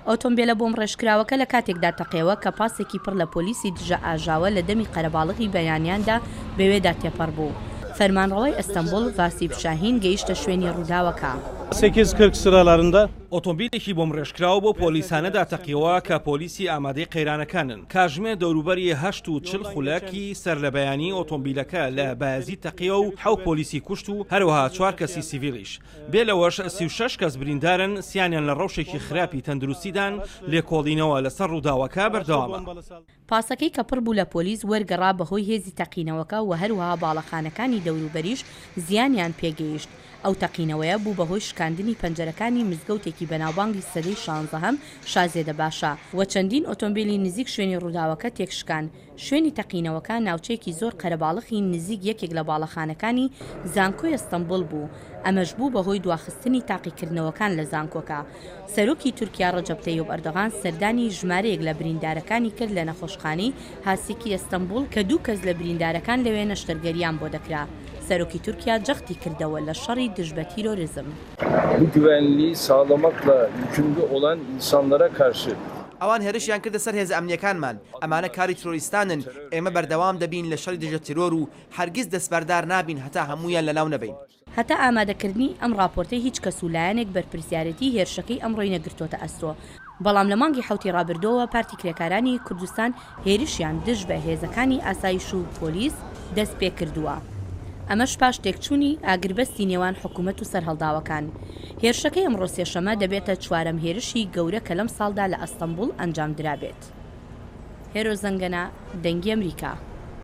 ئۆتۆمبیلە بۆم ڕێژکراوەکە لە کاتێکدا تەقێوە کە پاسێکی پڕ لە پۆلیسی دژە ئاژاوە لە دەمی قەرەباڵغی بەیانیاندا بەوێدا تێپەڕ بوو. فەرمانڕەوەی ئەستەمبول ڤاسیب شاهین گەیشتە شوێنی ڕووداوەکە. 8:40 sıralarında ئۆتۆمبیلێکی بۆم ڕێژکراوە بۆ پۆلیسانەدا تەقیەوە کە پۆلیسی ئامادەی قەیرانەکانن. کاژمێ دەوروبەری 8:40 خولەکی سەر لە بەیانی ئۆتۆمبیلەکە لە بایەزید تەقیە و 7 پۆلیسی کوشت و هەروەها 4 کەسی سیڤیلیش. بێ لەوەش 36 کەس بریندارن، سیانیان لە ڕەوشێکی خراپی تەندروستیدان لێکۆڵینەوە لەسەر ڕووداوەکە بەردەوامە. پاسەکەی کە پڕ بوو لە پۆلیس وەرگەڕا بەهۆی هێزی تەقینەوەکە و هەروەها باڵەخانەکانی دەوروبەریش زیانیان پێگەیشت. ئەو تەقینەوەیە بوو بەهۆی شکاندنی پەنجەرەکانی مزگەوتێکی بەناوبانگی سەدەی 16 شازێدە باشە و چەندین ئۆتۆمبیلی نزیک شوێنی ڕووداوەکە تێکشکان. شوێنی تەقینەوەکە ناوچەیەکی زۆر قەرەباڵغی نزیک یەکێک لە باڵەخانەکانی زانکۆی ئەستەمبول بوو. ئەمەش بوو بەهۆی دواخستنی تاقیکردنەوەکان لە زانکۆکە. سەرۆکی تورکیا ڕەجەب تەیوب ئەردۆغان سەردانی ژمارەیەک لە بریندارەکانی کرد لە نەخۆشخانەی هاسیکی ئەستەمبول کە 2 کەس لە بریندارەکان لەوێ نەشتەرگەریان بۆ دەکرا. سەرۆکی تورکیا جەختی کردەوە لە شەڕی دژ بە تیرۆریزم. Bu güvenliği sağlamakla yükümlü olan insanlara karşı ئەوان هێرشیان کردە سەر هێز ئەمنیەکانمان. ئەمانە کاری ترۆریستانن. ئێمە بەردەوام دەبین لە شەڕی دژە تیرۆر و هەرگیز دەستبەردار نابین هەتا هەمویان لەناو نەبین. هەتا ئامادەکردنی ئەم راپۆرتەی هیچ کەس و لایەنێک بەرپرسیارەتی هێرشەکەی ئەمڕۆی نەگرتوۆتە ئەستۆ. بەڵام لە مانگی حوتی ڕابردۆوە پارتی کرێکارانی کوردستان هێرشیان دژ بە هێزەکانی ئاسایش و پۆلیس دەست پێ کردووە. ئەمەش پاش تێکچوونی ئاگربەستی نێوان حکوومەت و سەرهەڵداوەکان. هێرشەکەی ئەمڕۆ سێشەمە دەبێتە 4ەم هێرشی گەورە کە لەم ساڵدا لە ئەستەمبول ئەنجام درابێت. هێرۆ زەنگەنە، دەنگی ئەمریکا.